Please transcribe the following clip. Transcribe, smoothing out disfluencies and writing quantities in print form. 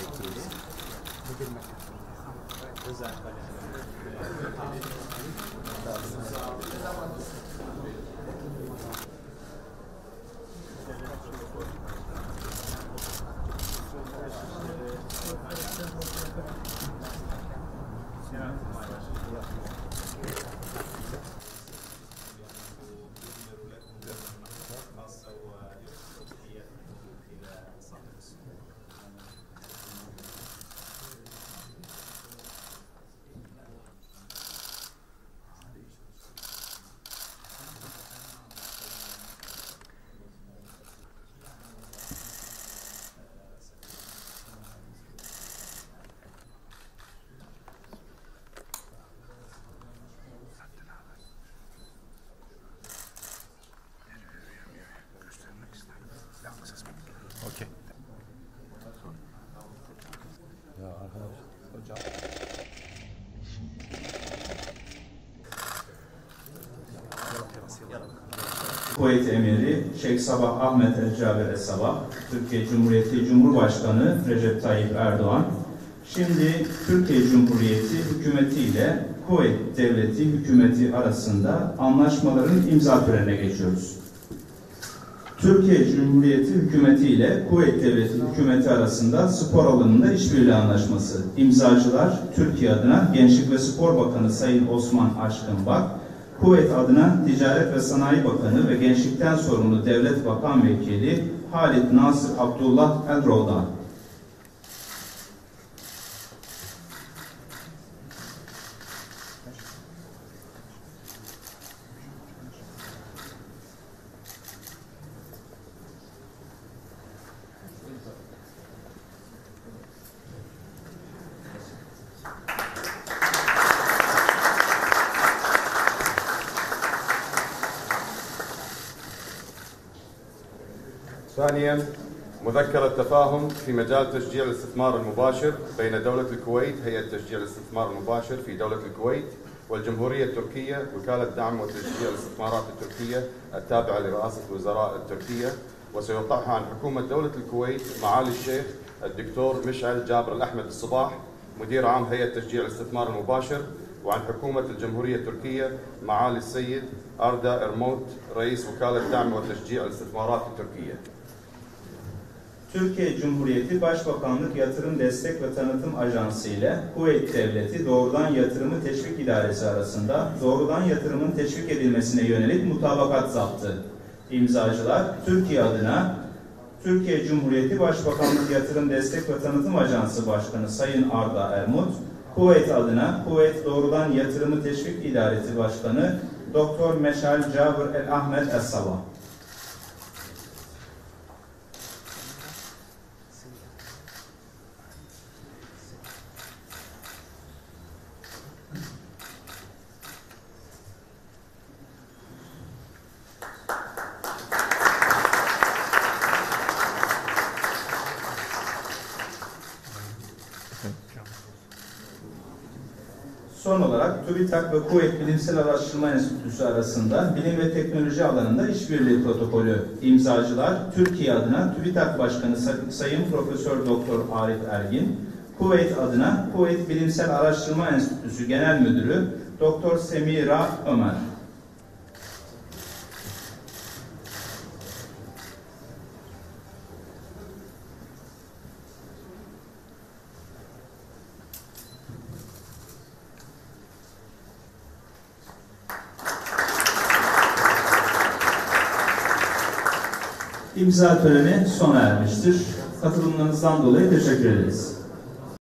etkili. Özel kalem. Okey. Ya arkadaş, hocam. Kuveyt Emiri Şeyh Sabah Ahmet El-Caber Es-Sabah, Türkiye Cumhuriyeti Cumhurbaşkanı Recep Tayyip Erdoğan, şimdi Türkiye Cumhuriyeti Hükümeti ile Kuveyt Devleti Hükümeti arasında anlaşmaların imza törenine geçiyoruz. Türkiye Cumhuriyeti Hükümeti ile Kuveyt Devleti Hükümeti arasında spor alanında işbirliği anlaşması. İmzacılar Türkiye adına Gençlik ve Spor Bakanı Sayın Osman Aşkın Bak, Kuveyt adına Ticaret ve Sanayi Bakanı ve Gençlikten sorumlu Devlet Bakan Vekili Halid Nasır Abdullah El-Rovdan. ثانيا مذكرة تفاهم في مجال تشجيع الاستثمار المباشر بين دولة الكويت هيئة تشجيع الاستثمار المباشر في دولة الكويت والجمهورية التركية وكالة دعم وتشجيع الاستثمارات التركية التابعة لرئاسة الوزراء التركية، وسيوقعها عن حكومة دولة الكويت معالي الشيخ الدكتور مشعل جابر الأحمد الصباح مدير عام هيئة تشجيع الاستثمار المباشر، وعن حكومة الجمهورية التركية معالي السيد أردا إرموت رئيس وكالة دعم وتشجيع الاستثمارات التركية. Türkiye Cumhuriyeti Başbakanlık Yatırım Destek ve Tanıtım Ajansı ile Kuveyt Devleti Doğrudan Yatırımı Teşvik İdaresi arasında doğrudan yatırımın teşvik edilmesine yönelik mutabakat zaptı. İmzacılar Türkiye adına Türkiye Cumhuriyeti Başbakanlık Yatırım Destek ve Tanıtım Ajansı Başkanı Sayın Arda Ermut, Kuveyt adına Kuveyt Doğrudan Yatırımı Teşvik İdaresi Başkanı Dr. Meşal Cabir El Ahmet Es-Sabah. Son olarak TÜBİTAK ve Kuveyt Bilimsel Araştırma Enstitüsü arasında bilim ve teknoloji alanında işbirliği protokolü. İmzacılar Türkiye adına TÜBİTAK Başkanı Sayın Profesör Doktor Arif Ergin, Kuveyt adına Kuveyt Bilimsel Araştırma Enstitüsü Genel Müdürü Doktor Semira Ömer. İmza töreni sona ermiştir. Katılımlarınızdan dolayı teşekkür ederiz.